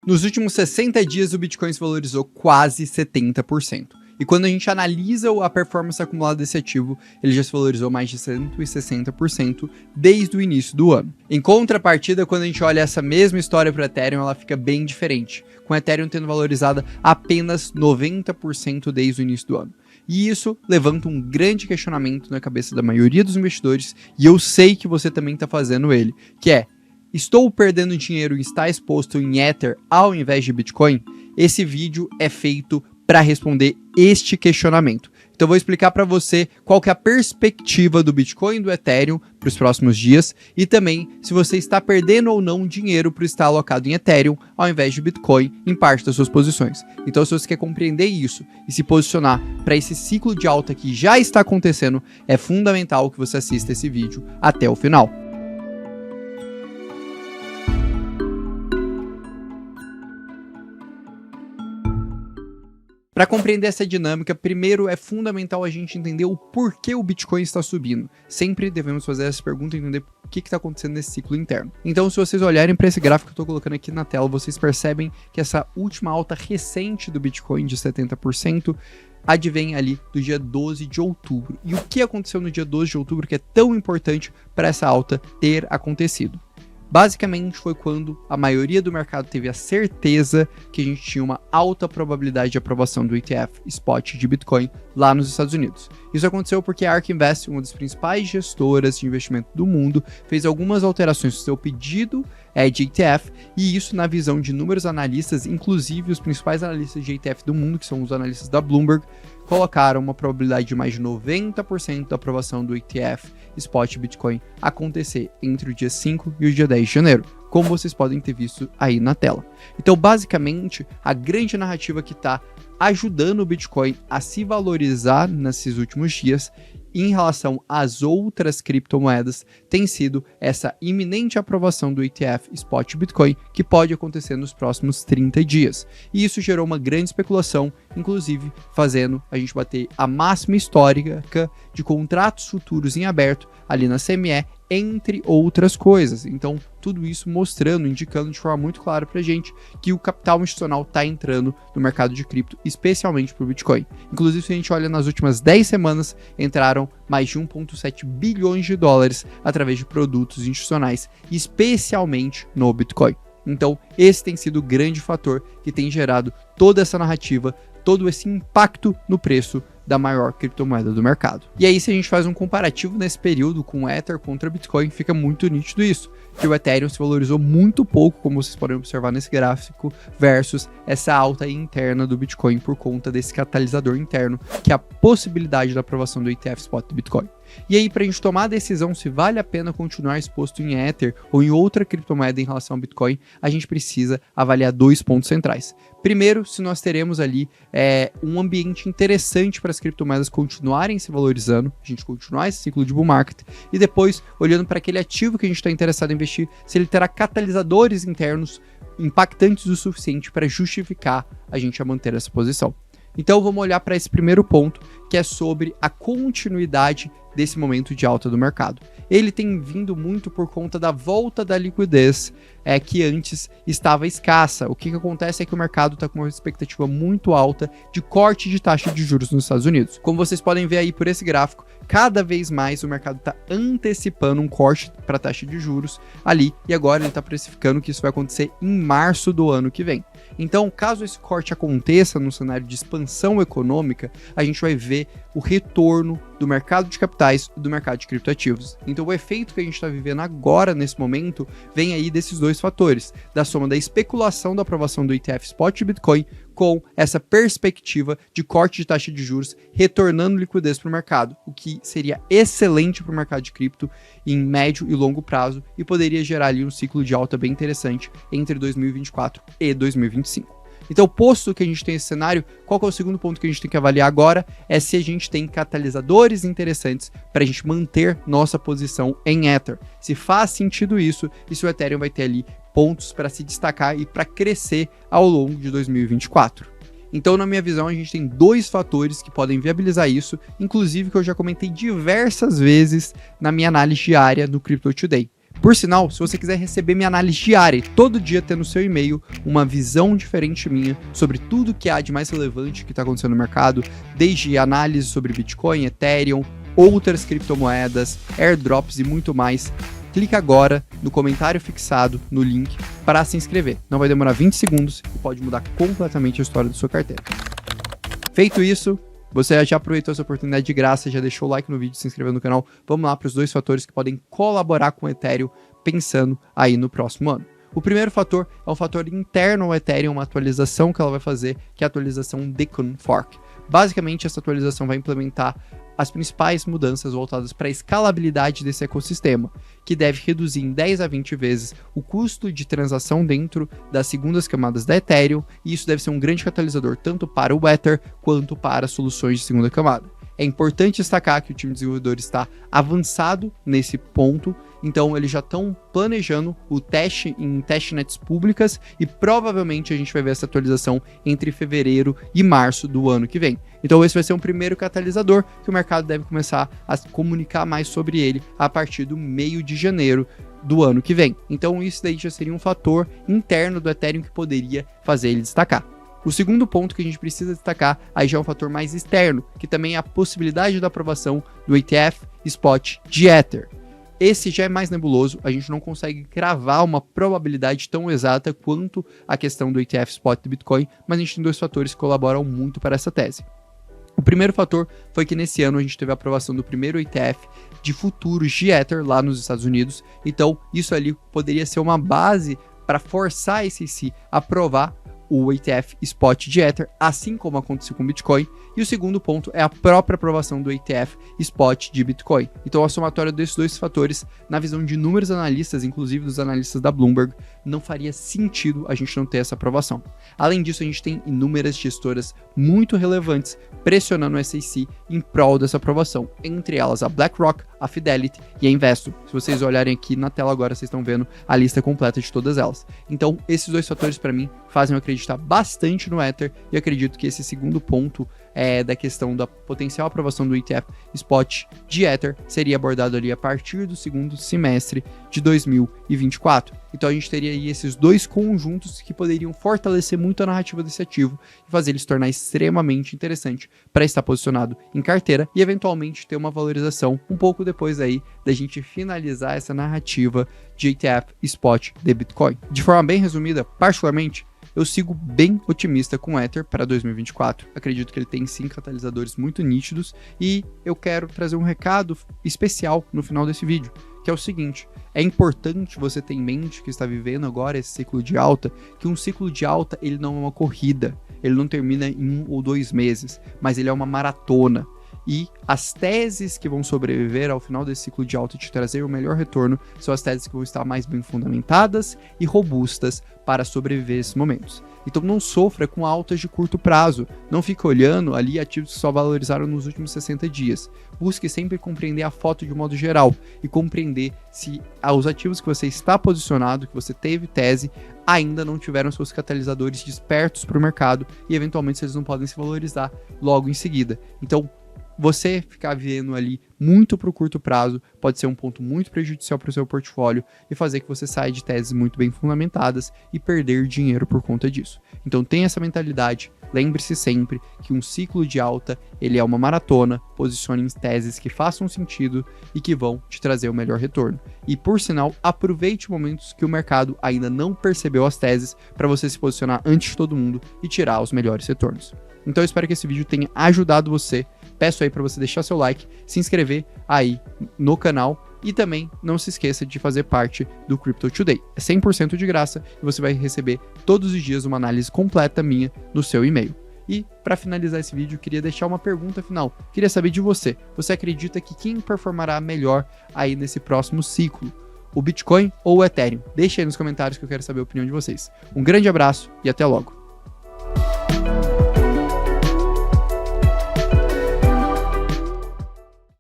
Nos últimos 60 dias, o Bitcoin se valorizou quase 70%. E quando a gente analisa a performance acumulada desse ativo, ele já se valorizou mais de 160% desde o início do ano. Em contrapartida, quando a gente olha essa mesma história para o Ethereum, ela fica bem diferente, com o Ethereum tendo valorizado apenas 90% desde o início do ano. E isso levanta um grande questionamento na cabeça da maioria dos investidores, e eu sei que você também está fazendo ele, que é: estou perdendo dinheiro e está exposto em Ether ao invés de Bitcoin? Esse vídeo é feito para responder este questionamento. Então eu vou explicar para você qual que é a perspectiva do Bitcoin e do Ethereum para os próximos dias e também se você está perdendo ou não dinheiro por estar alocado em Ethereum ao invés de Bitcoin em parte das suas posições. Então se você quer compreender isso e se posicionar para esse ciclo de alta que já está acontecendo, é fundamental que você assista esse vídeo até o final. Para compreender essa dinâmica, primeiro é fundamental a gente entender o porquê o Bitcoin está subindo. Sempre devemos fazer essa pergunta e entender o que está acontecendo nesse ciclo interno. Então, se vocês olharem para esse gráfico que eu estou colocando aqui na tela, vocês percebem que essa última alta recente do Bitcoin de 70% advém ali do dia 12 de outubro. E o que aconteceu no dia 12 de outubro que é tão importante para essa alta ter acontecido? Basicamente foi quando a maioria do mercado teve a certeza que a gente tinha uma alta probabilidade de aprovação do ETF Spot de Bitcoin lá nos Estados Unidos. Isso aconteceu porque a ARK Invest, uma das principais gestoras de investimento do mundo, fez algumas alterações no seu pedido de ETF, e isso na visão de inúmeros analistas, inclusive os principais analistas de ETF do mundo, que são os analistas da Bloomberg, colocaram uma probabilidade de mais de 90% da aprovação do ETF Spot Bitcoin acontecer entre o dia 5 e o dia 10 de janeiro, como vocês podem ter visto aí na tela. Então, basicamente, a grande narrativa que está ajudando o Bitcoin a se valorizar nesses últimos dias em relação às outras criptomoedas tem sido essa iminente aprovação do ETF Spot Bitcoin, que pode acontecer nos próximos 30 dias. E isso gerou uma grande especulação, inclusive fazendo a gente bater a máxima histórica de contratos futuros em aberto ali na CME, entre outras coisas. Então, tudo isso mostrando, indicando de forma muito clara pra gente que o capital institucional está entrando no mercado de cripto, especialmente para o Bitcoin. Inclusive, se a gente olha nas últimas 10 semanas, entraram mais de 1,7 bilhões de dólares através de produtos institucionais, especialmente no Bitcoin. Então, esse tem sido o grande fator que tem gerado toda essa narrativa, todo esse impacto no preço da maior criptomoeda do mercado. E aí, se a gente faz um comparativo nesse período com o Ether contra Bitcoin, fica muito nítido isso, que o Ethereum se valorizou muito pouco, como vocês podem observar nesse gráfico, versus essa alta interna do Bitcoin por conta desse catalisador interno, que é a possibilidade da aprovação do ETF Spot do Bitcoin. E aí, para a gente tomar a decisão se vale a pena continuar exposto em Ether ou em outra criptomoeda em relação ao Bitcoin, a gente precisa avaliar dois pontos centrais. Primeiro, se nós teremos ali um ambiente interessante para as criptomoedas continuarem se valorizando, a gente continuar esse ciclo de bull market, e depois, olhando para aquele ativo que a gente está interessado em investir, se ele terá catalisadores internos impactantes o suficiente para justificar a gente a manter essa posição. Então vamos olhar para esse primeiro ponto, que é sobre a continuidade desse momento de alta do mercado. Ele tem vindo muito por conta da volta da liquidez que antes estava escassa. O que acontece é que o mercado está com uma expectativa muito alta de corte de taxa de juros nos Estados Unidos. Como vocês podem ver aí por esse gráfico, cada vez mais o mercado está antecipando um corte para a taxa de juros ali, e agora ele está precificando que isso vai acontecer em março do ano que vem. Então, caso esse corte aconteça no cenário de expansão econômica, a gente vai ver o retorno do mercado de capitais e do mercado de criptoativos. Então, o efeito que a gente está vivendo agora, nesse momento, vem aí desses dois fatores, da soma da especulação da aprovação do ETF Spot Bitcoin com essa perspectiva de corte de taxa de juros, retornando liquidez para o mercado, o que seria excelente para o mercado de cripto em médio e longo prazo e poderia gerar ali um ciclo de alta bem interessante entre 2024 e 2025. Então, posto que a gente tem esse cenário, qual que é o segundo ponto que a gente tem que avaliar agora? É se a gente tem catalisadores interessantes para a gente manter nossa posição em Ether. Se faz sentido isso, e se o Ethereum vai ter ali pontos para se destacar e para crescer ao longo de 2024. Então, na minha visão, a gente tem dois fatores que podem viabilizar isso, inclusive que eu já comentei diversas vezes na minha análise diária no Crypto Today. Por sinal, se você quiser receber minha análise diária e todo dia ter no seu e-mail uma visão diferente minha sobre tudo que há de mais relevante que está acontecendo no mercado, desde análise sobre Bitcoin, Ethereum, outras criptomoedas, airdrops e muito mais, clica agora no comentário fixado no link para se inscrever. Não vai demorar 20 segundos e pode mudar completamente a história da sua carteira. Feito isso, você já aproveitou essa oportunidade de graça, já deixou o like no vídeo, se inscreveu no canal. Vamos lá para os 2 fatores que podem colaborar com o Ethereum pensando aí no próximo ano. O primeiro fator é um fator interno ao Ethereum, uma atualização que ela vai fazer, que é a atualização Deacon Fork. Basicamente, essa atualização vai implementar as principais mudanças voltadas para a escalabilidade desse ecossistema, que deve reduzir em 10 a 20 vezes o custo de transação dentro das segundas camadas da Ethereum, e isso deve ser um grande catalisador tanto para o Ether quanto para soluções de segunda camada. É importante destacar que o time de desenvolvedores está avançado nesse ponto, então eles já estão planejando o teste em testnets públicas e provavelmente a gente vai ver essa atualização entre fevereiro e março do ano que vem. Então esse vai ser um primeiro catalisador que o mercado deve começar a comunicar mais sobre ele a partir do meio de janeiro do ano que vem. Então isso daí já seria um fator interno do Ethereum que poderia fazer ele destacar. O segundo ponto que a gente precisa destacar aí já é um fator mais externo, que também é a possibilidade da aprovação do ETF Spot de Ether. Esse já é mais nebuloso, a gente não consegue cravar uma probabilidade tão exata quanto a questão do ETF Spot de Bitcoin, mas a gente tem 2 fatores que colaboram muito para essa tese. O primeiro fator foi que nesse ano a gente teve a aprovação do primeiro ETF de futuros de Ether lá nos Estados Unidos, então isso ali poderia ser uma base para forçar a SEC a aprovar o ETF Spot de Ether, assim como aconteceu com Bitcoin. E o segundo ponto é a própria aprovação do ETF Spot de Bitcoin. Então a somatória desses 2 fatores, na visão de inúmeros analistas, inclusive dos analistas da Bloomberg, não faria sentido a gente não ter essa aprovação. Além disso, a gente tem inúmeras gestoras muito relevantes pressionando o SEC em prol dessa aprovação, entre elas a BlackRock, a Fidelity e a Investo. Se vocês olharem aqui na tela agora, vocês estão vendo a lista completa de todas elas. Então esses 2 fatores para mim fazem eu acreditar bastante no Ether, e acredito que esse segundo ponto da questão da potencial aprovação do ETF Spot de Ether seria abordado ali a partir do segundo semestre de 2024. Então a gente teria aí esses 2 conjuntos que poderiam fortalecer muito a narrativa desse ativo e fazer ele se tornar extremamente interessante para estar posicionado em carteira e eventualmente ter uma valorização um pouco depois aí da gente finalizar essa narrativa de ETF Spot de Bitcoin. De forma bem resumida, particularmente, eu sigo bem otimista com o Ether para 2024. Acredito que ele tem sim catalisadores muito nítidos e eu quero trazer um recado especial no final desse vídeo, que é o seguinte: é importante você ter em mente que está vivendo agora esse ciclo de alta, que um ciclo de alta ele não é uma corrida, ele não termina em 1 ou 2 meses, mas ele é uma maratona. E as teses que vão sobreviver ao final desse ciclo de alta e te trazer o melhor retorno são as teses que vão estar mais bem fundamentadas e robustas para sobreviver a esses momentos. Então não sofra com altas de curto prazo, não fique olhando ali ativos que só valorizaram nos últimos 60 dias. Busque sempre compreender a foto de modo geral e compreender se os ativos que você está posicionado, que você teve tese, ainda não tiveram seus catalisadores despertos para o mercado e eventualmente eles não podem se valorizar logo em seguida. Então, você ficar vivendo ali muito para o curto prazo pode ser um ponto muito prejudicial para o seu portfólio e fazer que você saia de teses muito bem fundamentadas e perder dinheiro por conta disso. Então tenha essa mentalidade, lembre-se sempre que um ciclo de alta ele é uma maratona, posicione em teses que façam sentido e que vão te trazer o melhor retorno. E por sinal, aproveite momentos que o mercado ainda não percebeu as teses para você se posicionar antes de todo mundo e tirar os melhores retornos. Então eu espero que esse vídeo tenha ajudado você. Peço aí para você deixar seu like, se inscrever aí no canal e também não se esqueça de fazer parte do Crypto Today. É 100% de graça e você vai receber todos os dias uma análise completa minha no seu e-mail. E para finalizar esse vídeo, eu queria deixar uma pergunta final. Queria saber de você. Você acredita que quem performará melhor aí nesse próximo ciclo? O Bitcoin ou o Ethereum? Deixe aí nos comentários que eu quero saber a opinião de vocês. Um grande abraço e até logo.